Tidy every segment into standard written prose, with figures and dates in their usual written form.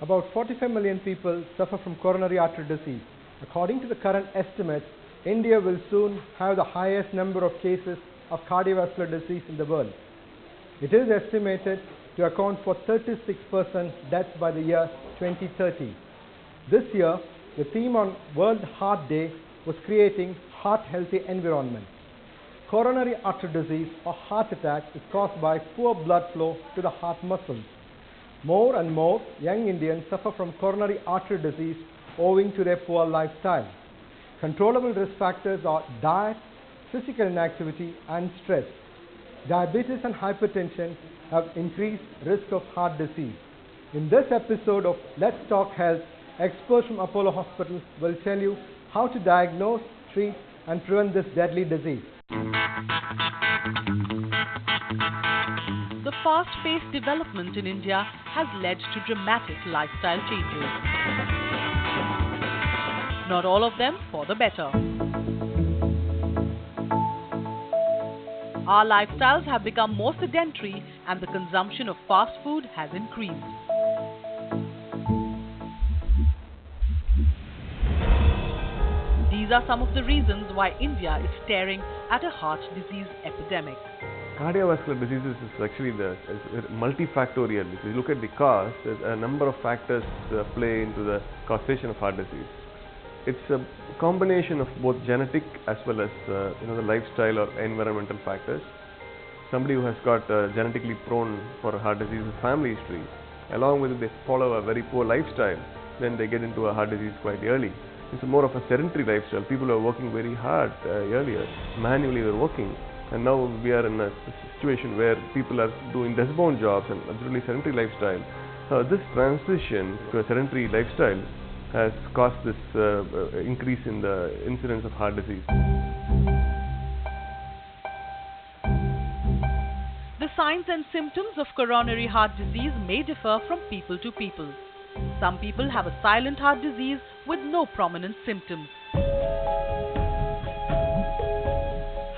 About 45 million people suffer from coronary artery disease. According to the current estimates, India will soon have the highest number of cases of cardiovascular disease in the world. It is estimated to account for 36% deaths by the year 2030. This year, the theme on World Heart Day was creating heart-healthy environment. Coronary artery disease or heart attack is caused by poor blood flow to the heart muscles. More and more young Indians suffer from coronary artery disease owing to their poor lifestyle. Controllable risk factors are diet, physical inactivity, and stress. Diabetes and hypertension have increased risk of heart disease. In this episode of Let's Talk Health, experts from Apollo Hospital will tell you how to diagnose, treat, and prevent this deadly disease. The fast-paced development in India has led to dramatic lifestyle changes. Not all of them for the better. Our lifestyles have become more sedentary and the consumption of fast food has increased. These are some of the reasons why India is staring at a heart disease epidemic. Cardiovascular diseases is actually multifactorial. If you look at the cause, there's a number of factors play into the causation of heart disease. It's a combination of both genetic as well as the lifestyle or environmental factors. Somebody who has got genetically prone for heart disease with family history, along with it they follow a very poor lifestyle, then they get into a heart disease quite early. It's more of a sedentary lifestyle. People are working very hard earlier, manually they're working. And now we are in a situation where people are doing desk-bound jobs and absolutely sedentary lifestyle. This transition to a sedentary lifestyle has caused this increase in the incidence of heart disease. The signs and symptoms of coronary heart disease may differ from people to people. Some people have a silent heart disease with no prominent symptoms.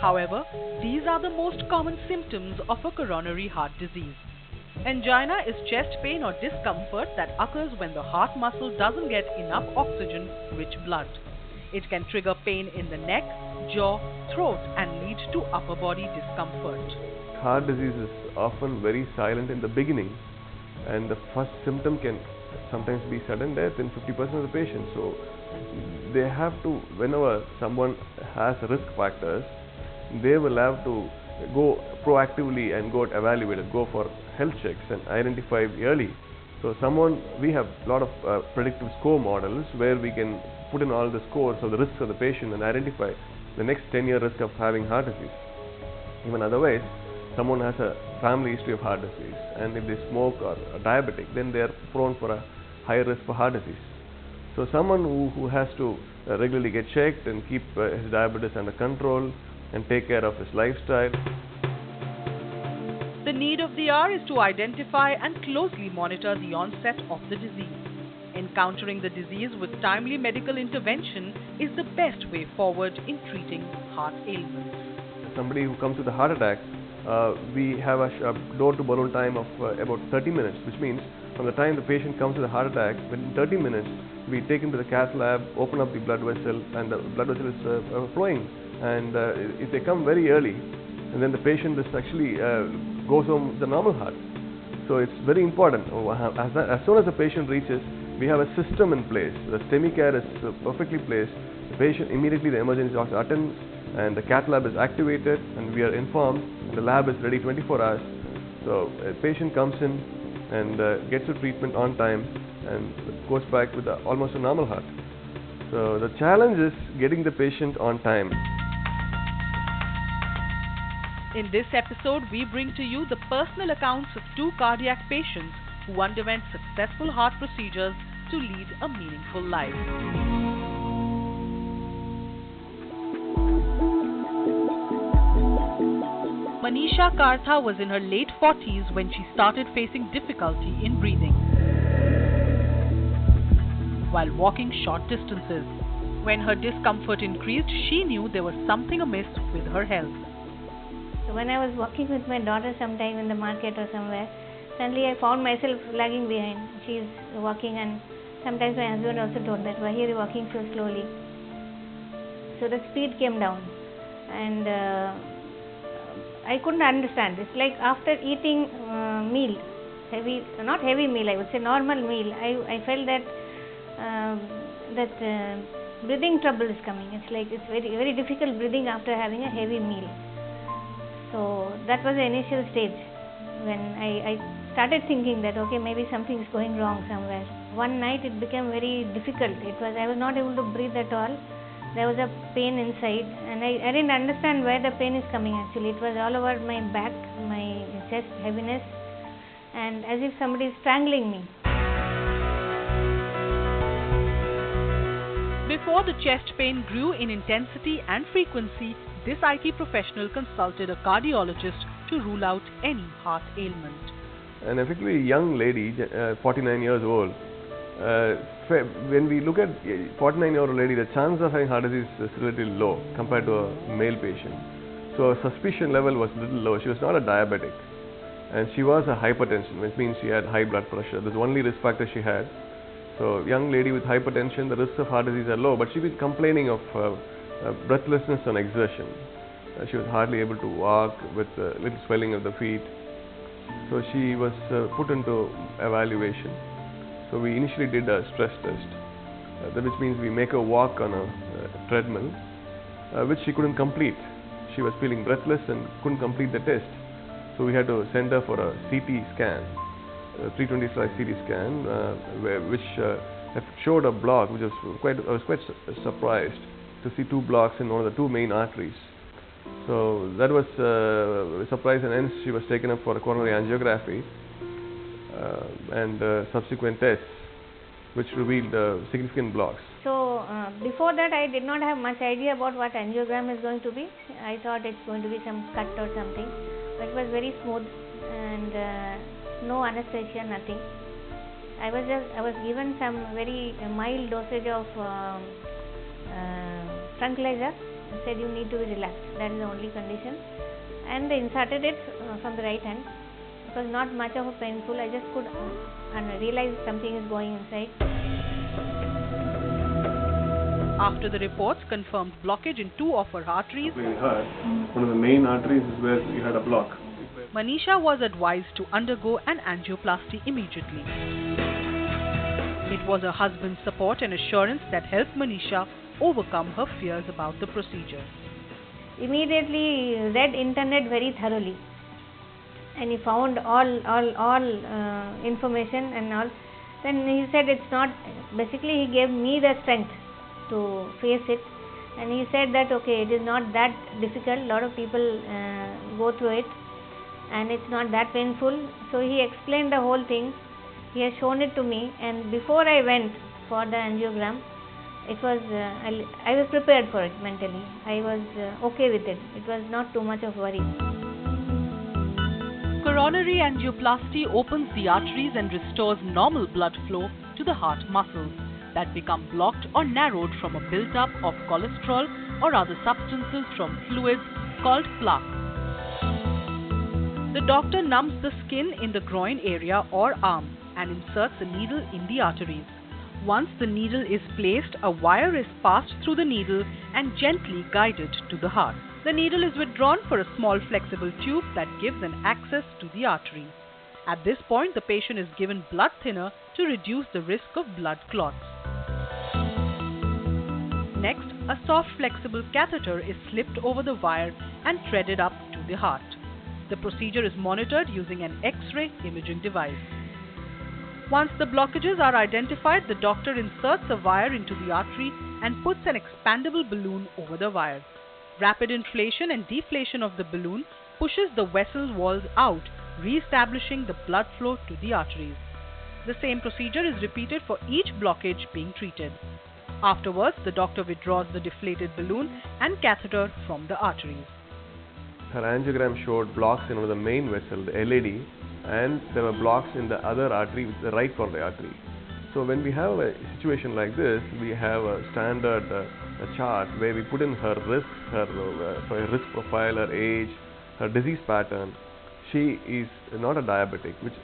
However, these are the most common symptoms of a coronary heart disease. Angina is chest pain or discomfort that occurs when the heart muscle doesn't get enough oxygen-rich blood. It can trigger pain in the neck, jaw, throat and lead to upper body discomfort. Heart disease is often very silent in the beginning, and the first symptom can sometimes be sudden death in 50% of the patients. So they have to, whenever someone has risk factors, they will have to go proactively and go evaluated, go for health checks and identify early. So we have a lot of predictive score models where we can put in all the scores of the risks of the patient and identify the next 10-year risk of having heart disease. Even otherwise, someone has a family history of heart disease, and if they smoke or are diabetic, then they are prone for a higher risk for heart disease. So someone who has to regularly get checked and keep his diabetes under control and take care of his lifestyle. The need of the hour is to identify and closely monitor the onset of the disease. Encountering the disease with timely medical intervention is the best way forward in treating heart ailments. Somebody who comes with a heart attack, we have a door-to-balloon time of about 30 minutes, which means from the time the patient comes with a heart attack, within 30 minutes, we take him to the cath lab, open up the blood vessel, and the blood vessel is flowing. And if they come very early, and then the patient is actually goes home with a normal heart. So it's very important. As soon as the patient reaches, we have a system in place. The STEMI care is perfectly placed. The patient immediately, the emergency doctor attends, and the cath lab is activated, and we are informed. The lab is ready 24 hours. So a patient comes in and gets the treatment on time and goes back with almost a normal heart. So the challenge is getting the patient on time. In this episode, we bring to you the personal accounts of two cardiac patients who underwent successful heart procedures to lead a meaningful life. Manisha Kartha was in her late 40s when she started facing difficulty in breathing while walking short distances. When her discomfort increased, she knew there was something amiss with her health. When I was walking with my daughter sometime in the market or somewhere, suddenly I found myself lagging behind. She is walking, and sometimes my husband also told that, why are you walking so slowly? So the speed came down, and I couldn't understand. It's like after eating meal, not heavy meal, I would say normal meal, I felt that breathing trouble is coming. It's like it's very, very difficult breathing after having a heavy meal. So that was the initial stage when I started thinking that okay, maybe something is going wrong somewhere. One night it became very difficult. I was not able to breathe at all. There was a pain inside, and I didn't understand where the pain is coming actually. It was all over my back, my chest, heaviness, and as if somebody is strangling me. Before the chest pain grew in intensity and frequency, this IT professional consulted a cardiologist to rule out any heart ailment. An effectively young lady, 49 years old, when we look at 49-year-old lady, the chance of having heart disease is relatively low compared to a male patient. So her suspicion level was a little low. She was not a diabetic, and she was a hypertension, which means she had high blood pressure. That's the only risk factor she had. So young lady with hypertension, the risks of heart disease are low, but she was complaining of breathlessness on exertion. She was hardly able to walk with little swelling of the feet. So she was put into evaluation. So we initially did a stress test, which means we make her walk on a treadmill, which she couldn't complete. She was feeling breathless and couldn't complete the test. So we had to send her for a CT scan, a 320 CT scan, which showed a block, which I was quite surprised to see two blocks in one of the two main arteries. So that was a surprise, and hence she was taken up for a coronary angiography and subsequent tests, which revealed significant blocks. So before that, I did not have much idea about what angiogram is going to be. I thought it's going to be some cut or something, but it was very smooth and no anesthesia, nothing. I was given some very mild dosage of tranquilizer. Said you need to be relaxed. That is the only condition. And they inserted it from the right hand. It was not much of a painful. I just could realize something is going inside. After the reports confirmed blockage in two of her arteries, We heard one of the main arteries is where we had a block. Manisha was advised to undergo an angioplasty immediately. It was her husband's support and assurance that helped Manisha overcome her fears about the procedure. Immediately read internet very thoroughly, and he found all information and all. Then he said it's not. Basically, he gave me the strength to face it, and he said that okay, it is not that difficult. A lot of people go through it, and it's not that painful. So he explained the whole thing. He has shown it to me, and before I went for the angiogram, it was I was prepared for it mentally. I was okay with it. It was not too much of worry. Coronary angioplasty opens the arteries and restores normal blood flow to the heart muscles that become blocked or narrowed from a build-up of cholesterol or other substances from fluids called plaque. The doctor numbs the skin in the groin area or arm and inserts a needle in the arteries. Once the needle is placed, a wire is passed through the needle and gently guided to the heart. The needle is withdrawn for a small flexible tube that gives an access to the artery. At this point, the patient is given blood thinner to reduce the risk of blood clots. Next, a soft flexible catheter is slipped over the wire and threaded up to the heart. The procedure is monitored using an X-ray imaging device. Once the blockages are identified, the doctor inserts a wire into the artery and puts an expandable balloon over the wire. Rapid inflation and deflation of the balloon pushes the vessel walls out, re-establishing the blood flow to the arteries. The same procedure is repeated for each blockage being treated. Afterwards, the doctor withdraws the deflated balloon and catheter from the arteries. Her angiogram showed blocks in one of the main vessel, the LAD, and there were blocks in the other artery, which is the right coronary artery. So when we have a situation like this, we have a standard chart where we put in her risk, her risk profile, her age, her disease pattern. She is not a diabetic, which